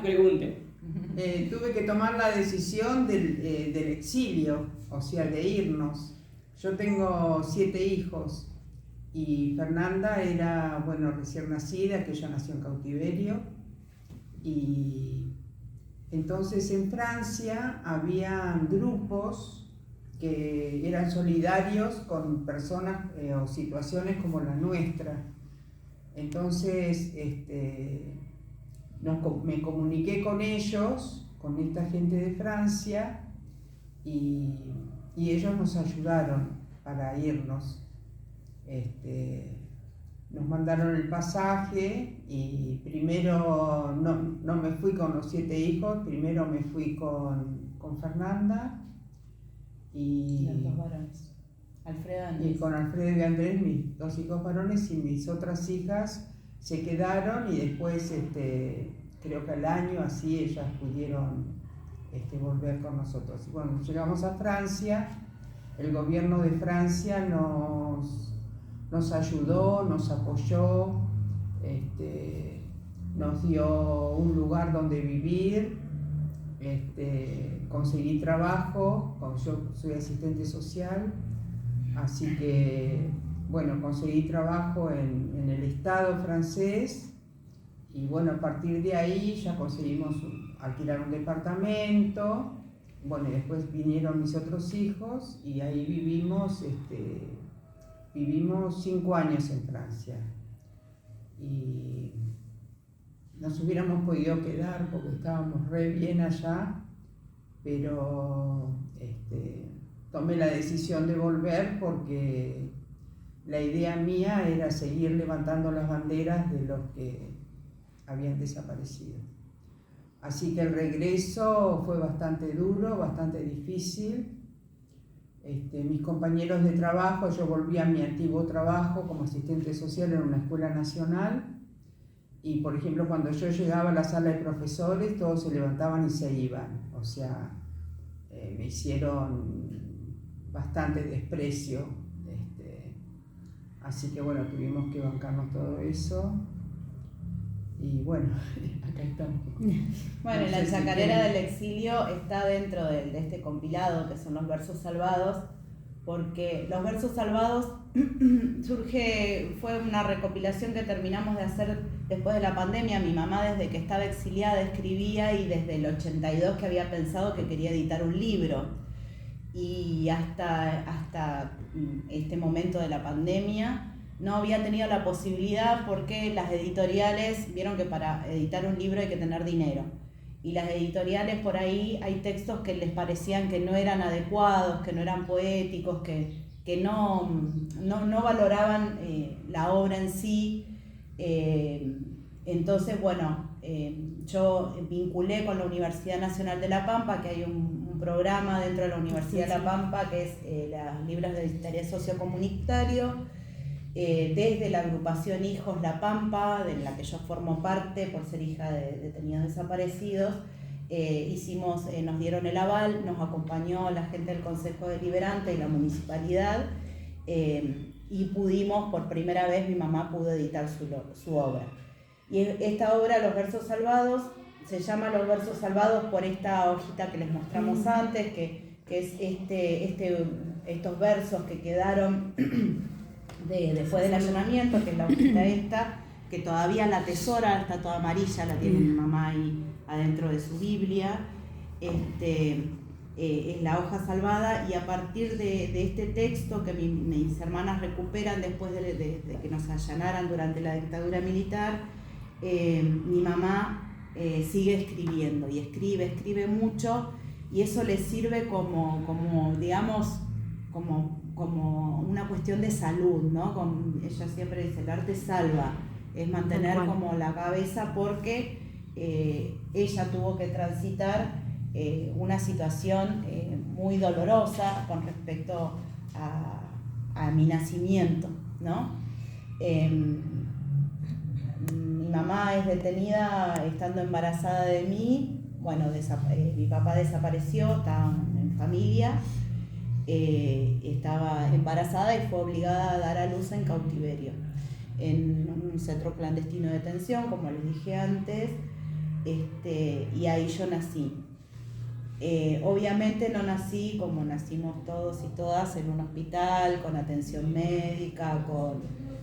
pregunten. Tuve que tomar la decisión del exilio, o sea, de irnos. Yo tengo 7 hijos y Fernanda era, bueno, recién nacida, que ella nació en cautiverio. Y entonces en Francia había grupos que eran solidarios con personas o situaciones como la nuestra. Entonces, me comuniqué con ellos, con esta gente de Francia, y ellos nos ayudaron para irnos. Nos mandaron el pasaje y primero no me fui con los 7 hijos, primero me fui con Fernanda y los 2 varones. Alfredo Andrés. Y con Alfredo y Andrés, mis 2 hijos varones, y mis otras hijas se quedaron, y después creo que al año así ellas pudieron volver con nosotros. Y bueno, llegamos a Francia, el gobierno de Francia nos ayudó, nos apoyó, nos dio un lugar donde vivir, conseguí trabajo, yo soy asistente social, así que bueno, conseguí trabajo en el Estado francés, y bueno, a partir de ahí ya conseguimos alquilar un departamento. Bueno, y después vinieron mis otros hijos y ahí vivimos 5 años en Francia. Y nos hubiéramos podido quedar porque estábamos re bien allá, pero tomé la decisión de volver porque la idea mía era seguir levantando las banderas de los que habían desaparecido. Así que el regreso fue bastante duro, bastante difícil. Mis compañeros de trabajo, yo volví a mi antiguo trabajo como asistente social en una escuela nacional, y por ejemplo cuando yo llegaba a la sala de profesores todos se levantaban y se iban, o sea, me hicieron bastante desprecio, así que bueno, tuvimos que bancarnos todo eso. Y bueno, acá estamos. Bueno, No la sé si chacarera quieren. del exilio está dentro de este compilado que son los versos salvados, porque los versos salvados fue una recopilación que terminamos de hacer después de la pandemia. Mi mamá desde que estaba exiliada escribía, y desde el 82 que había pensado que quería editar un libro, y hasta este momento de la pandemia no había tenido la posibilidad porque las editoriales vieron que para editar un libro hay que tener dinero, y las editoriales por ahí hay textos que les parecían que no eran adecuados, que no eran poéticos, que no valoraban la obra en sí. Entonces, bueno, yo vinculé con la Universidad Nacional de La Pampa, que hay un programa dentro de la Universidad de La Pampa que es los libros de interés sociocomunitario. Desde la agrupación Hijos La Pampa, de la que yo formo parte por ser hija de detenidos desaparecidos, nos dieron el aval, nos acompañó la gente del Consejo Deliberante y la municipalidad, y pudimos, por primera vez, mi mamá pudo editar su obra. Y esta obra, Los Versos Salvados, se llama Los Versos Salvados por esta hojita que les mostramos antes, que es estos versos que quedaron después del allanamiento, que es la hojita esta, que todavía la atesora, está toda amarilla, la tiene mi mamá ahí adentro de su Biblia. Es la hoja salvada, y a partir de este texto que mis hermanas recuperan después de que nos allanaran durante la dictadura militar, mi mamá sigue escribiendo, y escribe mucho, y eso le sirve como digamos, como una cuestión de salud, ¿no? Ella siempre dice, el arte salva, es mantener como la cabeza, porque ella tuvo que transitar una situación muy dolorosa con respecto a mi nacimiento, ¿no? Mi mamá es detenida estando embarazada de mí. Bueno, mi papá desapareció, estaba en familia, estaba embarazada y fue obligada a dar a luz en cautiverio, en un centro clandestino de detención, como les dije antes. y ahí yo nací. Obviamente no nací como nacimos todos y todas en un hospital, con atención médica,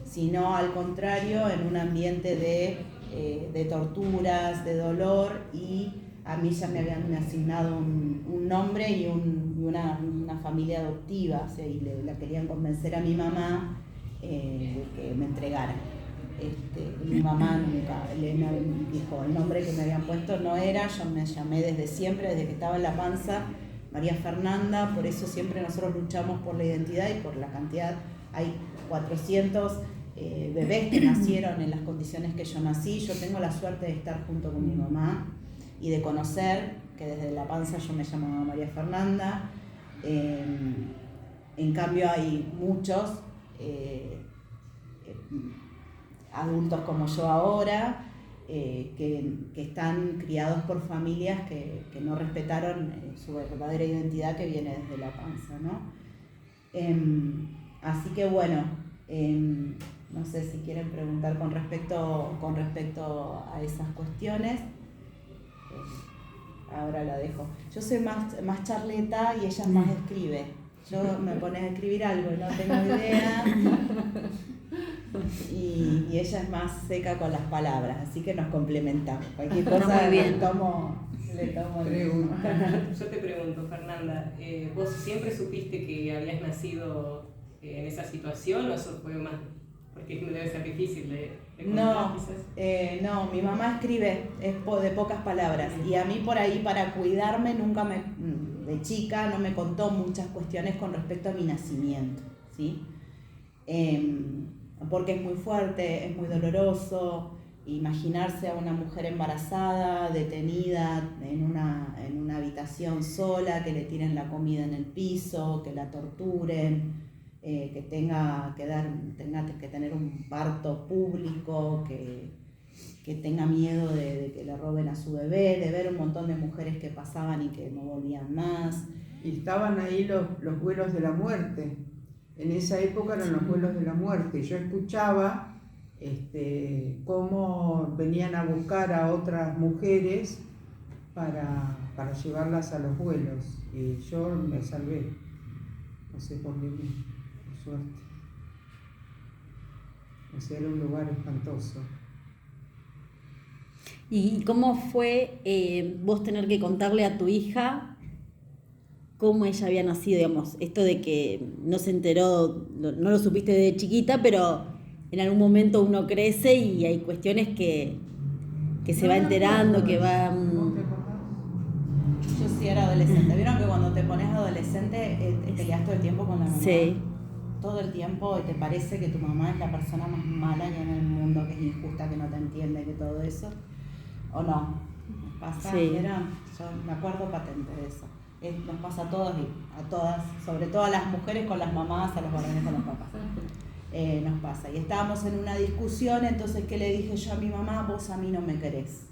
sino al contrario, en un ambiente de torturas, de dolor, y a mí ya me habían asignado un nombre y una familia adoptiva, o sea, y la querían convencer a mi mamá de que me entregara. Mi mamá nunca me dijo el nombre que me habían puesto, no era, yo me llamé desde siempre, desde que estaba en la panza, María Fernanda, por eso siempre nosotros luchamos por la identidad y por la cantidad. Hay 400 bebés que nacieron en las condiciones que yo nací. Yo tengo la suerte de estar junto con mi mamá y de conocer que desde la panza yo me llamaba María Fernanda. En cambio hay muchos adultos como yo ahora, que están criados por familias que no respetaron su verdadera identidad, que viene desde la panza, ¿no? Así que bueno, no sé si quieren preguntar con respecto a esas cuestiones. Ahora la dejo. Yo soy más charleta y ella más escribe. Yo me pones a escribir algo y no tengo idea. Y ella es más seca con las palabras, así que nos complementamos. Cualquier cosa le tomo pregunta. Yo te pregunto, Fernanda, ¿vos siempre supiste que habías nacido en esa situación o eso fue más? Porque debe ser difícil de contar, quizás. No, mi mamá escribe, es de pocas palabras, y a mí por ahí, para cuidarme, de chica no me contó muchas cuestiones con respecto a mi nacimiento, ¿sí? Porque es muy fuerte, es muy doloroso imaginarse a una mujer embarazada, detenida en una habitación sola, que le tiren la comida en el piso, que la torturen, que tenga que tener un parto público, que tenga miedo de que le roben a su bebé, de ver un montón de mujeres que pasaban y que no volvían más. Y estaban ahí los vuelos de la muerte. En esa época eran los vuelos de la muerte. Yo escuchaba cómo venían a buscar a otras mujeres para llevarlas a los vuelos. Y yo me salvé. No sé por qué, por suerte. O sea, era un lugar espantoso. ¿Y cómo fue vos tener que contarle a tu hija cómo ella había nacido, digamos? Esto de que no se enteró, no lo supiste de chiquita, pero en algún momento uno crece y hay cuestiones que se va enterando, que van... Yo sí era adolescente. ¿Vieron que cuando te pones adolescente peleas todo el tiempo con la mamá? Sí. Todo el tiempo te parece que tu mamá es la persona más mala que hay en el mundo, que es injusta, que no te entiende, que todo eso. ¿O no? ¿Nos pasa? Sí. Yo me acuerdo patente de eso. Nos pasa a todos y a todas, sobre todo a las mujeres con las mamás, a los varones con los papás. Nos pasa. Y estábamos en una discusión, entonces, ¿qué le dije yo a mi mamá? Vos a mí no me querés.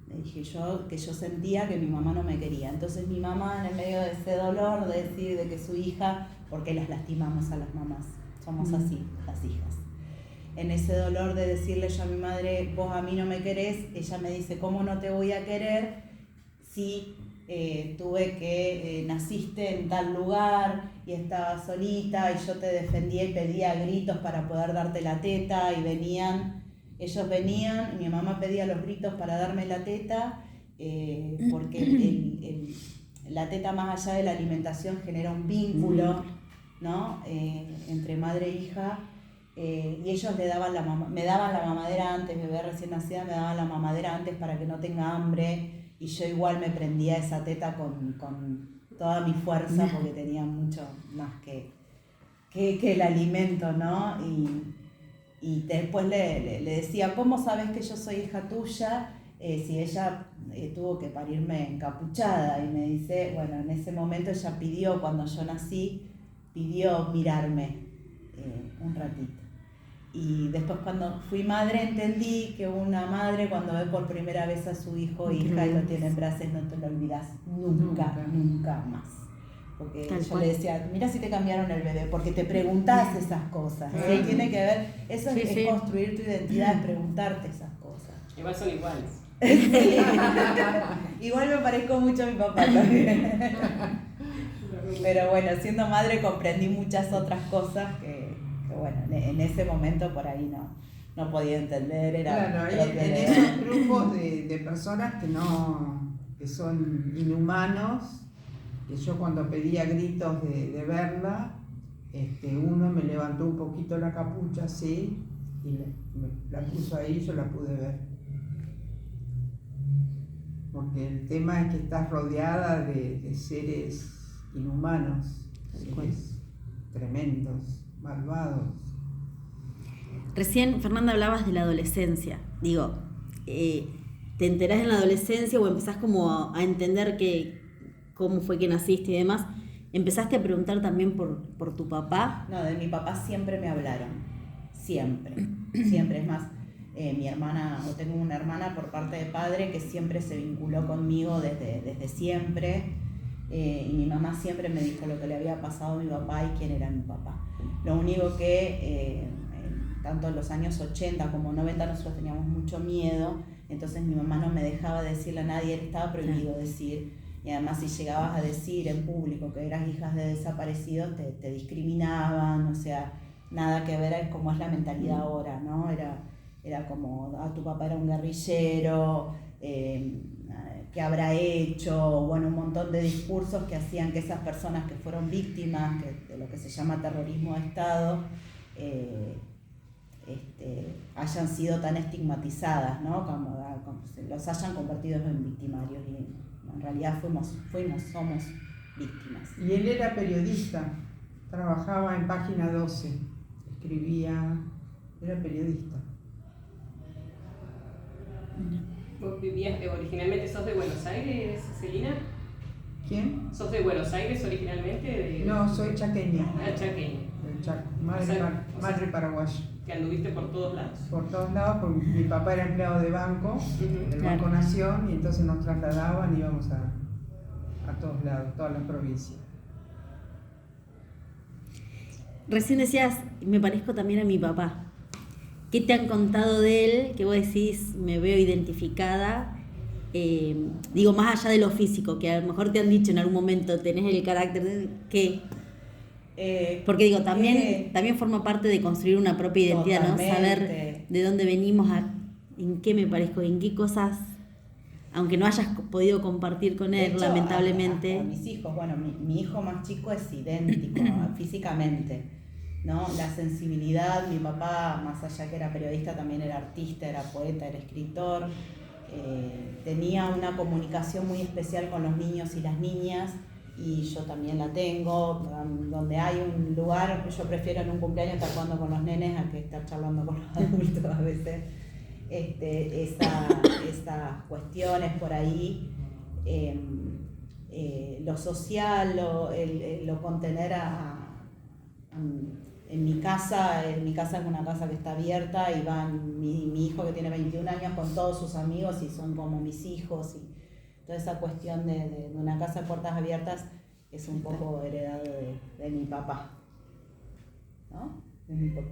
Le dije yo que yo sentía que mi mamá no me quería. Entonces mi mamá, en el medio de ese dolor, de decir de que su hija, porque las lastimamos a las mamás, somos así, las hijas. En ese dolor de decirle yo a mi madre, vos a mí no me querés, ella me dice, ¿cómo no te voy a querer si naciste en tal lugar y estabas solita y yo te defendía y pedía a gritos para poder darte la teta y ellos venían y mi mamá pedía los gritos para darme la teta porque la teta, más allá de la alimentación, genera un vínculo, ¿no? Entre madre e hija. Y ellos me daban la mamadera antes, bebé recién nacida, me daban la mamadera antes para que no tenga hambre, y yo igual me prendía esa teta con toda mi fuerza porque tenía mucho más que el alimento, ¿no? Y después le decía, ¿cómo sabes que yo soy hija tuya? Si ella tuvo que parirme encapuchada, y me dice, bueno, en ese momento ella pidió, cuando yo nací, pidió mirarme un ratito. Y después, cuando fui madre, entendí que una madre, cuando ve por primera vez a su hijo o hija y lo tiene en brazos, no te lo olvidas nunca más. Porque yo le decía, mira si te cambiaron el bebé, porque te preguntás esas cosas. Tiene que ver, eso es construir tu identidad, es preguntarte esas cosas. Igual son iguales. Igual me parezco mucho a mi papá también. Pero bueno, siendo madre comprendí muchas otras cosas que bueno, en ese momento por ahí no podía entender. Claro, en esos grupos de personas que son inhumanos, que yo cuando pedía gritos de verla, uno me levantó un poquito la capucha así y la puso ahí y yo la pude ver. Porque el tema es que estás rodeada de seres inhumanos, seres tremendos, malvados. Recién, Fernanda, hablabas de la adolescencia. Digo, te enterás en la adolescencia o empezás como a entender cómo fue que naciste y demás. ¿Empezaste a preguntar también por tu papá? No, de mi papá siempre me hablaron. Siempre. Siempre. Es más, tengo una hermana por parte de padre que siempre se vinculó conmigo desde siempre. Y mi mamá siempre me dijo lo que le había pasado a mi papá y quién era mi papá. Lo único que tanto en los años 80 como 90 nosotros teníamos mucho miedo, entonces mi mamá no me dejaba decirle a nadie, estaba prohibido decir, y además si llegabas a decir en público que eras hija de desaparecidos te discriminaban, o sea, nada que ver con cómo es la mentalidad ahora, ¿no? Era como, tu papá era un guerrillero, qué habrá hecho, bueno, un montón de discursos que hacían que esas personas que fueron víctimas de lo que se llama terrorismo de Estado hayan sido tan estigmatizadas, ¿no? Como los hayan convertido en victimarios y en realidad somos víctimas. Y él era periodista, trabajaba en Página 12, escribía, era periodista. ¿Vos vivías originalmente, sos de Buenos Aires, Celina? ¿Quién? ¿Sos de Buenos Aires originalmente? No, soy chaqueña. Chaqueña. Del Chaco, madre paraguaya. Que anduviste por todos lados. Por todos lados, porque mi papá era empleado de banco, del Banco Nación, y entonces nos trasladaban y íbamos a todos lados, todas las provincias. Recién decías, me parezco también a mi papá. ¿Qué te han contado de él que vos decís, me veo identificada? Digo, más allá de lo físico, que a lo mejor te han dicho en algún momento, tenés el carácter de ¿qué? Porque digo, también forma parte de construir una propia identidad, totalmente. ¿no? Saber de dónde venimos, en qué me parezco, en qué cosas, aunque no hayas podido compartir con él, de hecho, lamentablemente. A mis hijos, bueno, mi hijo más chico es idéntico físicamente, ¿no? La sensibilidad, mi papá, más allá que era periodista, también era artista, era poeta, era escritor, tenía una comunicación muy especial con los niños y las niñas, y yo también la tengo. Donde hay un lugar, yo prefiero en un cumpleaños estar jugando con los nenes a que estar charlando con los adultos a veces. Estas cuestiones por ahí, lo social, lo contener en mi casa es una casa que está abierta y van mi hijo que tiene 21 años con todos sus amigos y son como mis hijos, y toda esa cuestión de una casa de puertas abiertas es un poco heredado de mi papá, ¿no? De mi papá.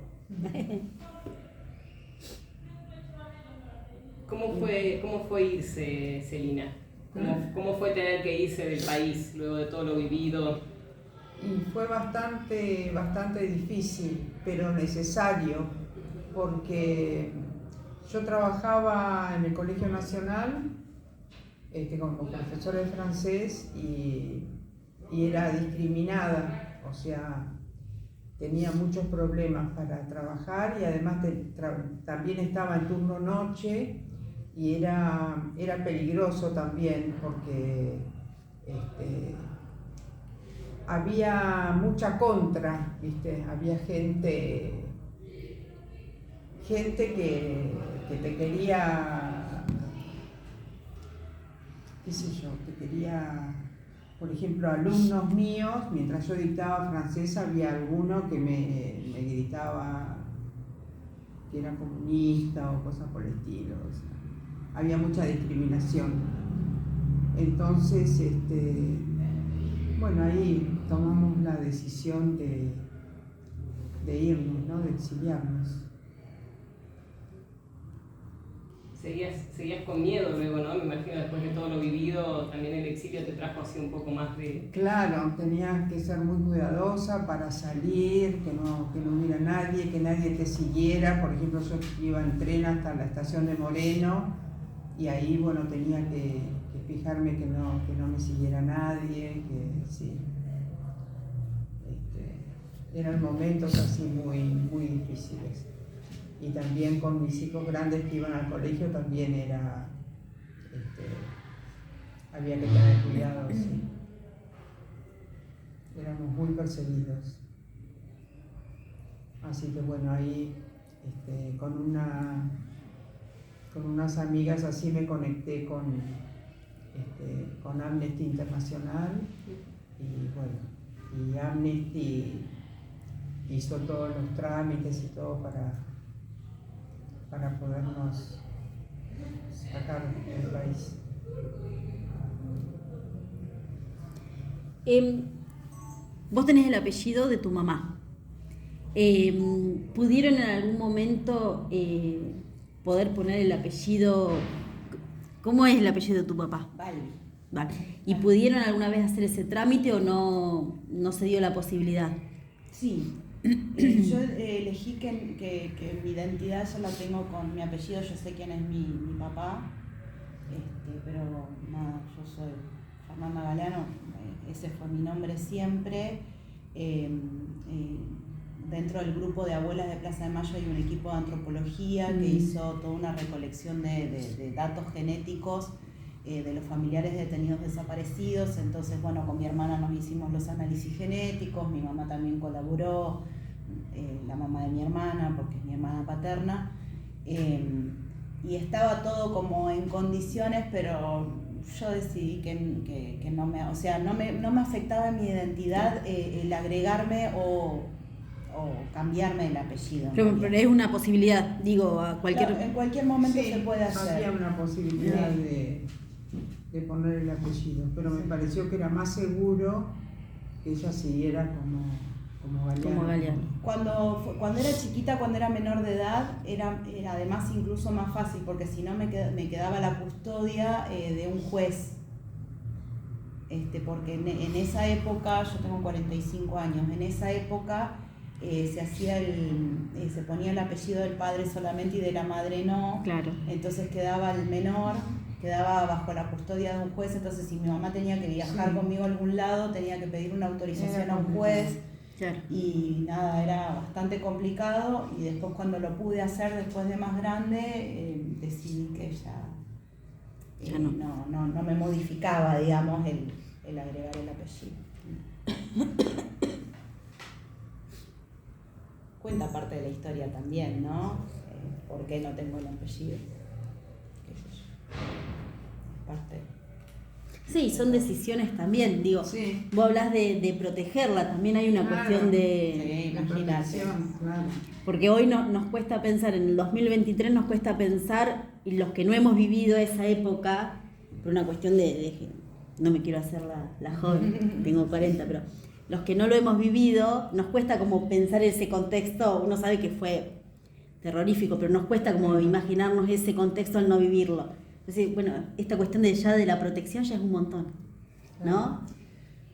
¿Cómo fue irse, Celina? ¿Cómo fue tener que irse del país luego de todo lo vivido? Y fue bastante difícil, pero necesario, porque yo trabajaba en el Colegio Nacional como profesora de francés y era discriminada, o sea, tenía muchos problemas para trabajar y además también estaba en turno noche y era peligroso también porque había mucha contra, ¿viste? Había gente que te quería, qué sé yo, por ejemplo, alumnos míos, mientras yo dictaba francés, había alguno que me gritaba que era comunista o cosas por el estilo, o sea, había mucha discriminación. Entonces, bueno, ahí tomamos la decisión de irnos, ¿no? De exiliarnos. seguías con miedo luego, ¿no? Me imagino después de todo lo vivido, también el exilio te trajo así un poco más de... Claro, tenías que ser muy cuidadosa para salir, que no hubiera nadie, que nadie te siguiera. Por ejemplo, yo iba en tren hasta la estación de Moreno y ahí, bueno, tenía que fijarme que no me siguiera nadie, que sí. Eran momentos así muy, muy difíciles. Y también con mis hijos grandes que iban al colegio también había que tener cuidado, sí. Éramos muy perseguidos. Así que bueno, ahí con unas amigas así me conecté con Amnesty Internacional y bueno, y Amnesty hizo todos los trámites y todo para podernos sacar del país. Vos tenés el apellido de tu mamá. ¿Pudieron en algún momento poder poner el apellido? ¿Cómo es el apellido de tu papá? Vale. ¿Y pudieron alguna vez hacer ese trámite o no se dio la posibilidad? Sí. Yo elegí que mi identidad ya la tengo con mi apellido, yo sé quién es mi papá, pero nada, yo soy Fernanda Galeano, ese fue mi nombre siempre. Dentro del grupo de abuelas de Plaza de Mayo hay un equipo de antropología que hizo toda una recolección de datos genéticos de los familiares detenidos desaparecidos. Entonces, bueno, con mi hermana nos hicimos los análisis genéticos, mi mamá también colaboró, la mamá de mi hermana, porque es mi hermana paterna, y estaba todo como en condiciones, pero yo decidí que no me afectaba en mi identidad el agregarme o cambiarme el apellido. Pero es una posibilidad, digo, a cualquier... Claro, en cualquier momento se puede hacer. Había una posibilidad de poner el apellido, pero me pareció que era más seguro que ella siguiera como Galeano. Cuando era chiquita, cuando era menor de edad, era además incluso más fácil, porque si no me quedaba la custodia de un juez. Porque en esa época, yo tengo 45 años, en esa época se ponía el apellido del padre solamente y de la madre no. Claro. Entonces quedaba el menor, quedaba bajo la custodia de un juez. Entonces, si mi mamá tenía que viajar conmigo a algún lado, tenía que pedir una autorización a un juez. Claro. Y nada, era bastante complicado. Y después, cuando lo pude hacer después de más grande, decidí que ya no me modificaba, digamos, el agregar el apellido. Cuenta parte de la historia también, ¿no? ¿Por qué no tengo el apellido? ¿Qué sé yo? Parte. Sí, son decisiones también, digo, Sí. Vos hablas de protegerla, también hay una cuestión de... Sí, imagínate. Claro. Porque hoy nos cuesta pensar, en el 2023 nos cuesta pensar, y los que no hemos vivido esa época, por una cuestión no me quiero hacer la joven, tengo 40, pero los que no lo hemos vivido, nos cuesta como pensar ese contexto. Uno sabe que fue terrorífico, pero nos cuesta como imaginarnos ese contexto al no vivirlo. Entonces, bueno, esta cuestión de la protección ya es un montón, ¿no?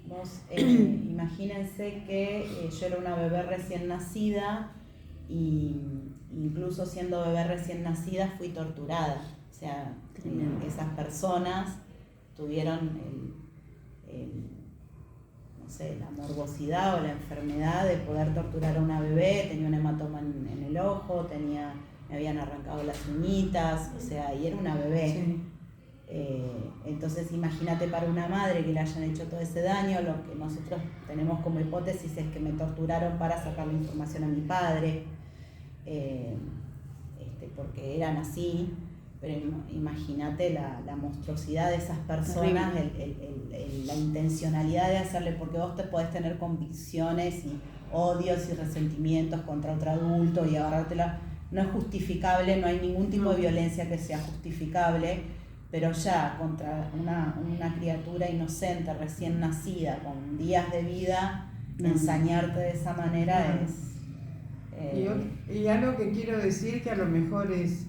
Vos imagínense que yo era una bebé recién nacida, y incluso siendo bebé recién nacida fui torturada. O sea, esas personas tuvieron la morbosidad o la enfermedad de poder torturar a una bebé. Tenía un hematoma en el ojo, me habían arrancado las uñitas, o sea, y era una bebé. Sí. Entonces imagínate para una madre que le hayan hecho todo ese daño. Lo que nosotros tenemos como hipótesis es que me torturaron para sacarle información a mi padre, porque eran así. Pero imagínate la monstruosidad de esas personas, la intencionalidad de hacerle, porque vos te podés tener convicciones y odios y resentimientos contra otro adulto y agarrártela. No es justificable, no hay ningún tipo de violencia que sea justificable, pero ya contra una criatura inocente, recién nacida, con días de vida, ensañarte de esa manera es... Y algo que quiero decir que a lo mejor es